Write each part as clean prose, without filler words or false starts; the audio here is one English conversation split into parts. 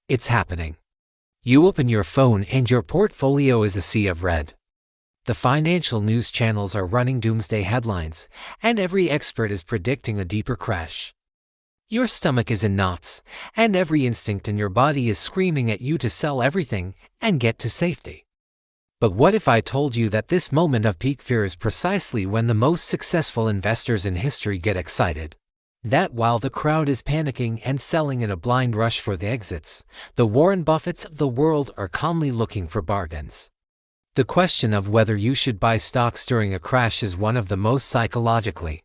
It's happening. You open your phone and your portfolio is a sea of red. The financial news channels are running doomsday headlines, and every expert is predicting a deeper crash. Your stomach is in knots, and every instinct in your body is screaming at you to sell everything and get to safety. But what if I told you that this moment of peak fear is precisely when the most successful investors in history get excited? That while the crowd is panicking and selling in a blind rush for the exits, the Warren Buffetts of the world are calmly looking for bargains. The question of whether you should buy stocks during a crash is one of the most psychologically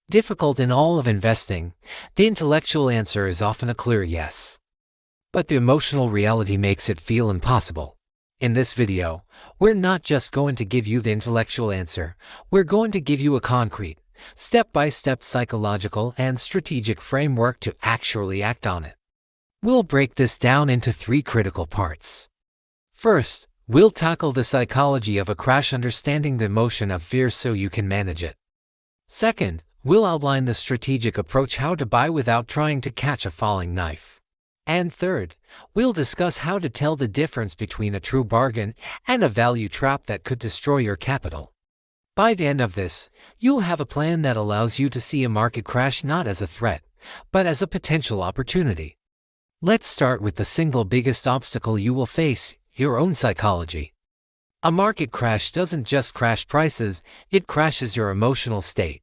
difficult in all of investing. The intellectual answer is often a clear yes. But the emotional reality makes it feel impossible. In this video, we're not just going to give you the intellectual answer, we're going to give you a concrete, step-by-step psychological and strategic framework to actually act on it. We'll break this down into 3 critical parts. First, we'll tackle the psychology of a crash, understanding the emotion of fear so you can manage it. Second, we'll outline the strategic approach, how to buy without trying to catch a falling knife. And third, we'll discuss how to tell the difference between a true bargain and a value trap that could destroy your capital. By the end of this, you'll have a plan that allows you to see a market crash not as a threat, but as a potential opportunity. Let's start with the single biggest obstacle you will face, your own psychology. A market crash doesn't just crash prices, it crashes your emotional state.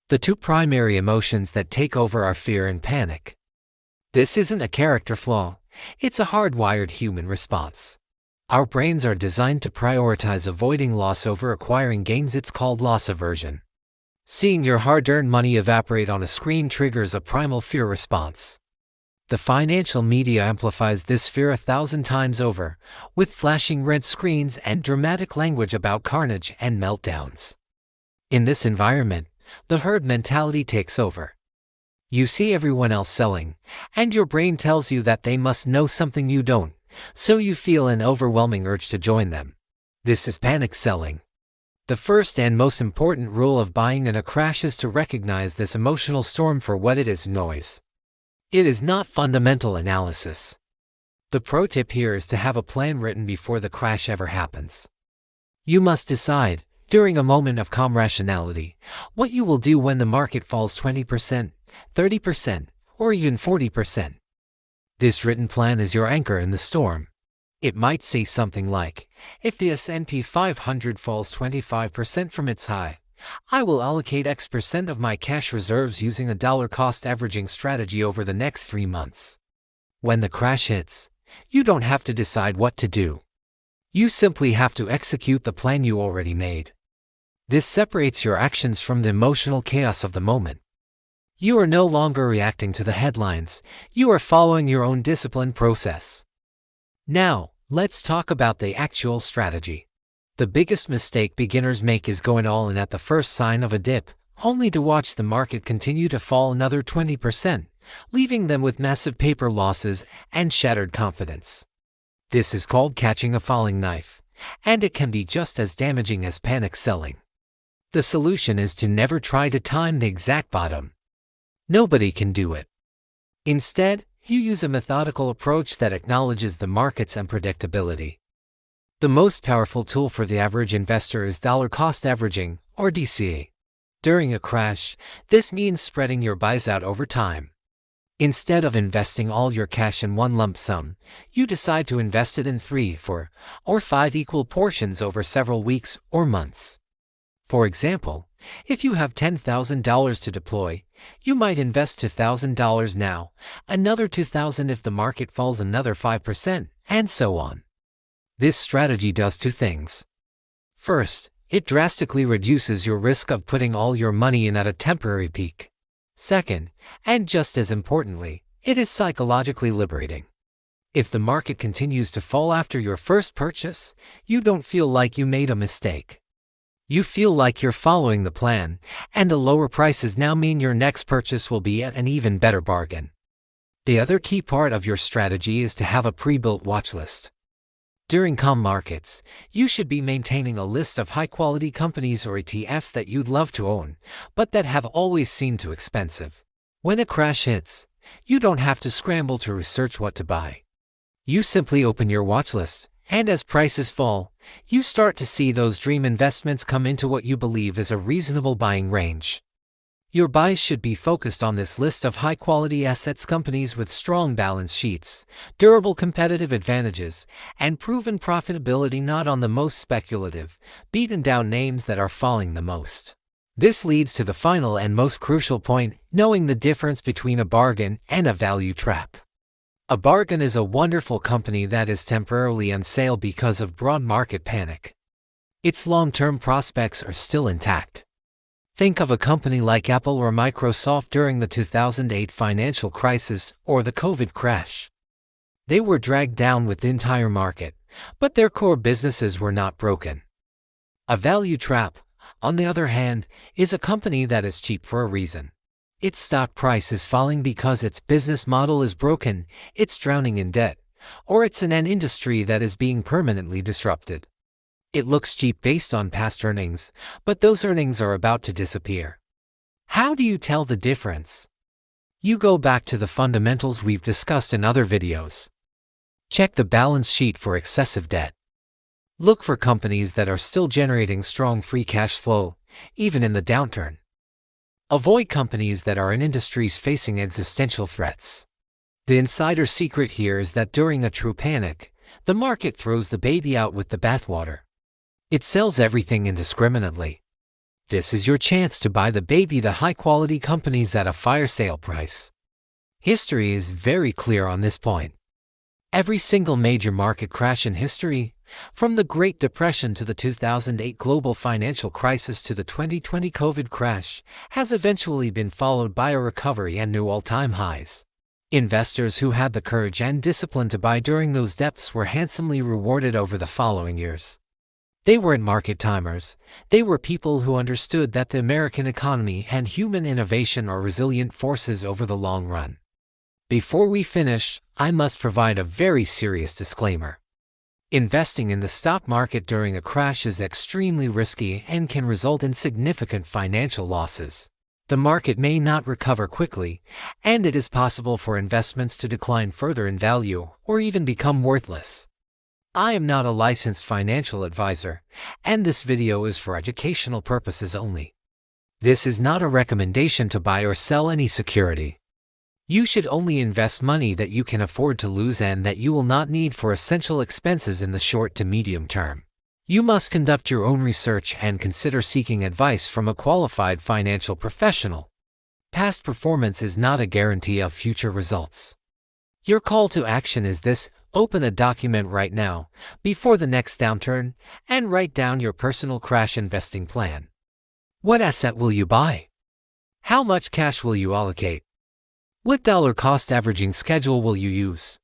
The 2 primary emotions that take over are fear and panic. This isn't a character flaw, it's a hardwired human response. Our brains are designed to prioritize avoiding loss over acquiring gains. It's called loss aversion. Seeing your hard-earned money evaporate on a screen triggers a primal fear response. The financial media amplifies this fear 1,000 times over, with flashing red screens and dramatic language about carnage and meltdowns. In this environment, the herd mentality takes over. You see everyone else selling, and your brain tells you that they must know something you don't. So you feel an overwhelming urge to join them. This is panic selling. The first and most important rule of buying in a crash is to recognize this emotional storm for what it is: noise. It is not fundamental analysis. The pro tip here is to have a plan written before the crash ever happens. You must decide, during a moment of calm rationality, what you will do when the market falls 20%, 30%, or even 40%. This written plan is your anchor in the storm. It might say something like, if the S&P 500 falls 25% from its high, I will allocate X% of my cash reserves using a dollar cost averaging strategy over the next 3 months. When the crash hits, you don't have to decide what to do. You simply have to execute the plan you already made. This separates your actions from the emotional chaos of the moment. You are no longer reacting to the headlines, you are following your own disciplined process. Now, let's talk about the actual strategy. The biggest mistake beginners make is going all in at the first sign of a dip, only to watch the market continue to fall another 20%, leaving them with massive paper losses and shattered confidence. This is called catching a falling knife, and it can be just as damaging as panic selling. The solution is to never try to time the exact bottom. Nobody can do it. Instead, you use a methodical approach that acknowledges the market's unpredictability. The most powerful tool for the average investor is dollar cost averaging, or DCA. During a crash, this means spreading your buys out over time. Instead of investing all your cash in one lump sum, you decide to invest it in 3, 4, or 5 equal portions over several weeks or months. For example, if you have $10,000 to deploy, you might invest $2,000 now, another $2,000 if the market falls another 5%, and so on. This strategy does 2 things. First, it drastically reduces your risk of putting all your money in at a temporary peak. Second, and just as importantly, it is psychologically liberating. If the market continues to fall after your first purchase, you don't feel like you made a mistake. You feel like you're following the plan, and the lower prices now mean your next purchase will be at an even better bargain. The other key part of your strategy is to have a pre-built watch list. During calm markets, you should be maintaining a list of high-quality companies or ETFs that you'd love to own, but that have always seemed too expensive. When a crash hits, you don't have to scramble to research what to buy. You simply open your watch list, and as prices fall, you start to see those dream investments come into what you believe is a reasonable buying range. Your buys should be focused on this list of high-quality assets, companies with strong balance sheets, durable competitive advantages, and proven profitability, not on the most speculative, beaten-down names that are falling the most. This leads to the final and most crucial point, knowing the difference between a bargain and a value trap. A bargain is a wonderful company that is temporarily on sale because of broad market panic. Its long-term prospects are still intact. Think of a company like Apple or Microsoft during the 2008 financial crisis or the COVID crash. They were dragged down with the entire market, but their core businesses were not broken. A value trap, on the other hand, is a company that is cheap for a reason. Its stock price is falling because its business model is broken, it's drowning in debt, or it's in an industry that is being permanently disrupted. It looks cheap based on past earnings, but those earnings are about to disappear. How do you tell the difference? You go back to the fundamentals we've discussed in other videos. Check the balance sheet for excessive debt. Look for companies that are still generating strong free cash flow, even in the downturn. Avoid companies that are in industries facing existential threats. The insider secret here is that during a true panic, the market throws the baby out with the bathwater. It sells everything indiscriminately. This is your chance to buy the baby, the high-quality companies at a fire sale price. History is very clear on this point. Every single major market crash in history, from the Great Depression to the 2008 global financial crisis to the 2020 COVID crash, has eventually been followed by a recovery and new all-time highs. Investors who had the courage and discipline to buy during those depths were handsomely rewarded over the following years. They weren't market timers. They were people who understood that the American economy and human innovation are resilient forces over the long run. Before we finish, I must provide a very serious disclaimer. Investing in the stock market during a crash is extremely risky and can result in significant financial losses. The market may not recover quickly, and it is possible for investments to decline further in value or even become worthless. I am not a licensed financial advisor, and this video is for educational purposes only. This is not a recommendation to buy or sell any security. You should only invest money that you can afford to lose and that you will not need for essential expenses in the short to medium term. You must conduct your own research and consider seeking advice from a qualified financial professional. Past performance is not a guarantee of future results. Your call to action is this: open a document right now, before the next downturn, and write down your personal crash investing plan. What asset will you buy? How much cash will you allocate? What dollar cost averaging schedule will you use?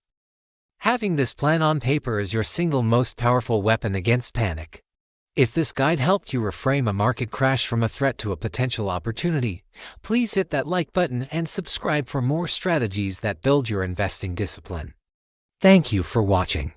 Having this plan on paper is your single most powerful weapon against panic. If this guide helped you reframe a market crash from a threat to a potential opportunity, please hit that like button and subscribe for more strategies that build your investing discipline. Thank you for watching.